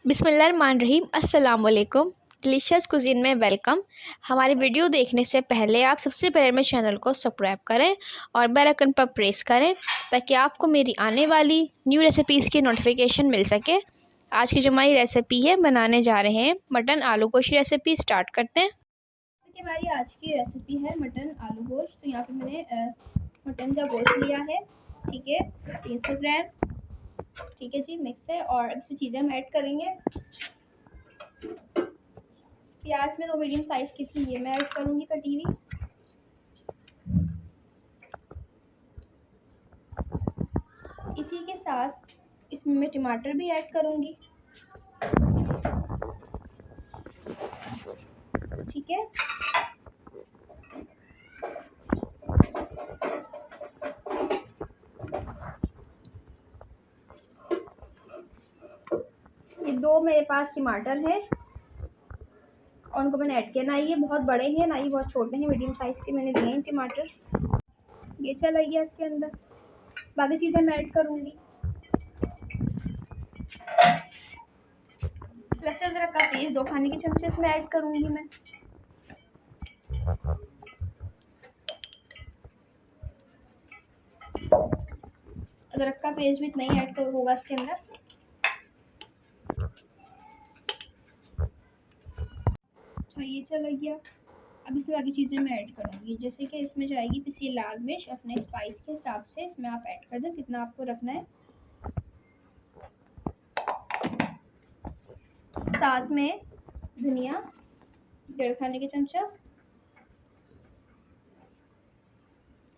बिस्मिल्लाहिर्रहमानिर्रहीम। अस्सलाम वालेकुम। डिलीशियस कुज़ीन में वेलकम। हमारी वीडियो देखने से पहले आप सबसे पहले मेरे चैनल को सब्सक्राइब करें और बेल आइकन पर प्रेस करें ताकि आपको मेरी आने वाली न्यू रेसिपीज़ की नोटिफिकेशन मिल सके। आज की जो हमारी रेसिपी है, बनाने जा रहे हैं मटन आलू गोश्त की रेसिपी। स्टार्ट करते हैं। सबसे हमारी आज की रेसिपी है मटन आलू गोश्त। तो यहाँ पे मैंने मटन का गोश्त लिया है, ठीक है, 300 ग्राम, ठीक है जी, मिक्स है। और अब इसमें चीज़ें हम ऐड करेंगे। प्याज में 2 मीडियम साइज़ की थी, ये मैं ऐड करूँगी कटी हुई। इसी के साथ इसमें मैं टमाटर भी ऐड करूँगी, ठीक है। ये 2 मेरे पास टमाटर हैं और उनको मैंने ऐड किया। ना ये बहुत बड़े हैं ना ये बहुत छोटे हैं, मीडियम साइज़ के मैंने लिए हैं टमाटर। ये चला गया इसके अंदर। बाकी चीज़ें मैं ऐड करूँगी। लहसुन अदरक का पेस्ट 2 खाने के चमचे इसमें ऐड करूँगी मैं। अदरक का पेस्ट भी इतना ही ऐड होगा इसके अंदर। अच्छा, ये चला गया। अब इसमें बाकी चीज़ें मैं ऐड करूँगी, जैसे कि इसमें जाएगी पिसी लाल मिर्च। अपने स्पाइस के हिसाब से इसमें आप ऐड कर दें कितना आपको रखना है। साथ में धनिया 1.5 खाने के चमचा,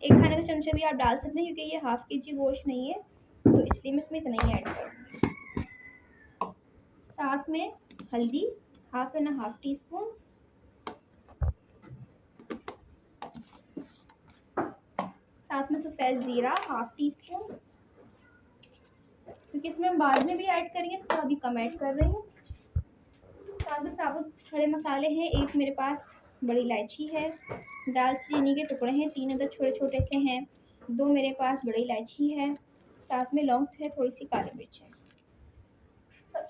1 खाने का चमचा भी आप डाल सकते हैं क्योंकि ये ½ kg गोश्त नहीं है, तो इसलिए मैं इसमें इतना ही ऐड करूँगी। साथ में हल्दी ½ टीस्पून, साथ में सफ़ेद ज़ीरा ½ टीस्पून, क्योंकि इसमें हम बाद में भी ऐड करेंगे, इसको अभी कम ऐड कर रही हूँ। साथ में साबुत खड़े मसाले हैं, 1 मेरे पास बड़ी इलायची है, दालचीनी के टुकड़े हैं 3 अदर छोटे छोटे से हैं, 2 मेरे पास बड़ी इलायची है, साथ में लौंग है, थोड़ी सी काली मिर्च है।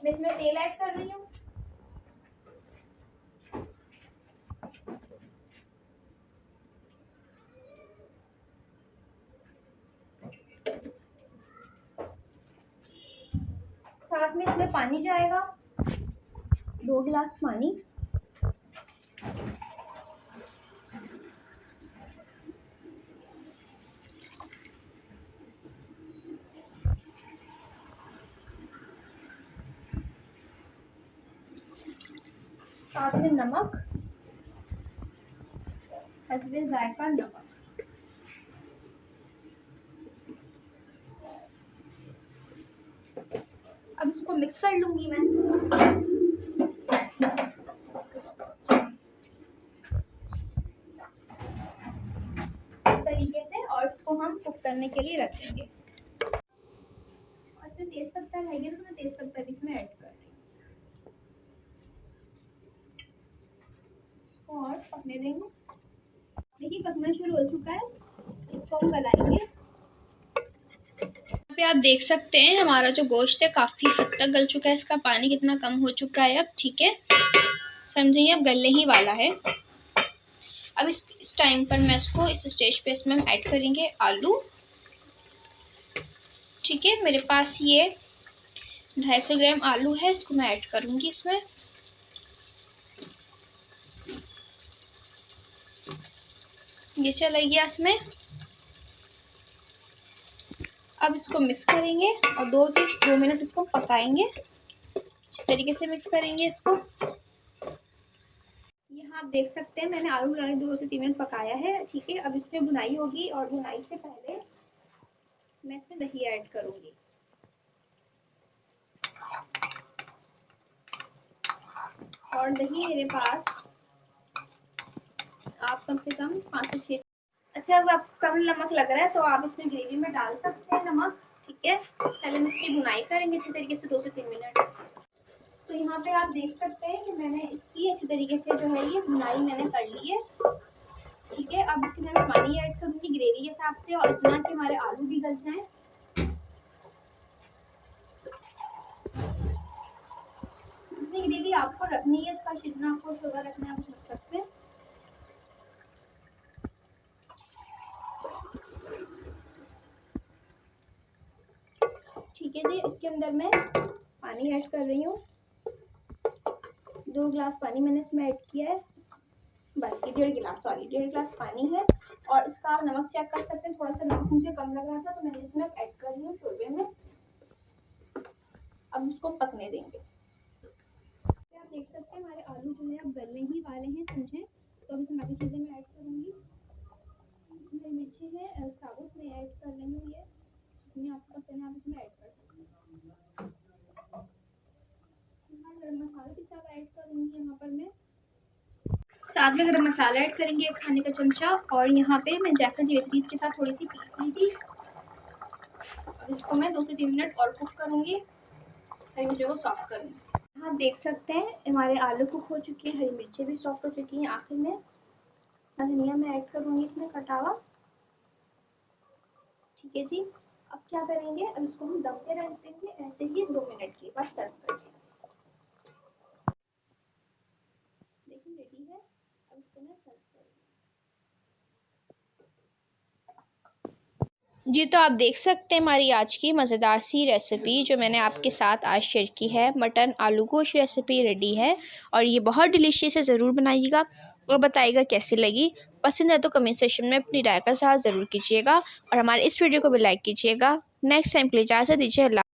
मैं इसमें तेल ऐड कर रही हूँ। साथ में इसमें पानी जाएगा, 2 गिलास पानी। साथ में नमक, हस्बे जायका नमक। अब इसको मिक्स कर लूंगी मैं तरीके से, और इसको हम कुक करने के लिए रख देंगे। और इसमें तेज पत्ता रहेगा तो मैं तेज पत्ता भी इसमें ऐड कर रही हूँ और पकने देंगे। देखिए पकना शुरू हो चुका है, इसको हम गलाएंगे। यहाँ पे आप देख सकते हैं हमारा जो गोश्त है काफ़ी हद तक गल चुका है, इसका पानी कितना कम हो चुका है अब, ठीक है, समझिए अब गलने ही वाला है। अब इस टाइम पर मैं इसको इस स्टेज पे इसमें हम ऐड करेंगे आलू, ठीक है। मेरे पास ये 250 ग्राम आलू है, इसको मैं ऐड करूँगी इसमें। ये चला गया इसमें। अब इसको मिक्स करेंगे और 2 मिनट इसको पकाएंगे, अच्छे तरीके से मिक्स करेंगे इसको। यहाँ आप देख सकते हैं मैंने आलू डाले 2 से 3 मिनट पकाया है, ठीक है। अब इसमें भुनाई होगी और भुनाई से पहले मैं इसमें दही ऐड करूँगी। और दही मेरे पास आप कम से कम 5 से 6। अच्छा, अगर आपको कम नमक लग रहा है तो आप इसमें ग्रेवी में डाल सकते हैं नमक, ठीक है। पहले हम इसकी भुनाई करेंगे अच्छे तरीके से 2 से 3 मिनट। तो यहाँ पे आप देख सकते हैं कि मैंने इसकी अच्छी तरीके से जो है ये भुनाई मैंने कर ली है, ठीक है। अब इसके अंदर मैं पानी ऐड करूँगी ग्रेवी के हिसाब से, और इतना कि हमारे आलू भी गल जाएं। क्वांटिटी आपको रखनी है, इसका जितना आपको शुगर रखना है आप रख सकते हैं। ठीक है जी, इसके अंदर मैं पानी ऐड कर रही हूँ। 2 गिलास पानी मैंने इसमें ऐड किया है, बस ये 1.5 गिलास पानी है। और इसका आप नमक चेक कर सकते हैं, थोड़ा सा नमक मुझे कम लग रहा था तो मैंने इसमें ऐड कर रही हूँ शोरबे में। अब इसको पकने देंगे। आप देख सकते हैं हमारे आलू जो है अब गलने ही वाले हैं, समझे। तो अब इसमें बाकी चीज़ें मैं ऐड करूँगी। हरी मिर्ची है साबुत में ऐड कर रही हूँ, ये जितनी आपको पसंद है आप इसमें ऐड कर सकते हैं। गरम मसाला भी साथ ऐड करूँगी यहाँ पर मैं, साथ में गरम मसाला ऐड करेंगे 1 खाने का चमचा। और यहाँ पे मैं जायफल जावित्री के साथ थोड़ी सी पीस ली थी। अब इसको मैं 2 से 3 मिनट और कुक करूँगी, हरी मिर्ची को सॉफ्ट करूँगी। यहाँ देख सकते हैं हमारे आलू कुक हो चुके हैं, हरी मिर्ची भी सॉफ्ट हो चुकी हैं। आखिर में धनिया मैं ऐड करूँगी इसमें कटा हुआ। ठीक है जी, अब क्या करेंगे, अब इसको हम दम पे रख देंगे ऐसे ही 2 मिनट के बाद सर्व करेंगे। देखिए रेडी है, अब इसको मैं सर्व करूँगी। जी तो आप देख सकते हैं हमारी आज की मज़ेदार सी रेसिपी जो मैंने आपके साथ आज शेयर की है, मटन आलू गोश्त रेसिपी रेडी है। और ये बहुत डिलीशियस है, ज़रूर बनाइएगा और बताइएगा कैसी लगी। पसंद है तो कमेंट सेक्शन में अपनी राय का साथ ज़रूर कीजिएगा और हमारे इस वीडियो को भी लाइक कीजिएगा। नेक्स्ट टाइम के लिए इजाज़त दीजिए।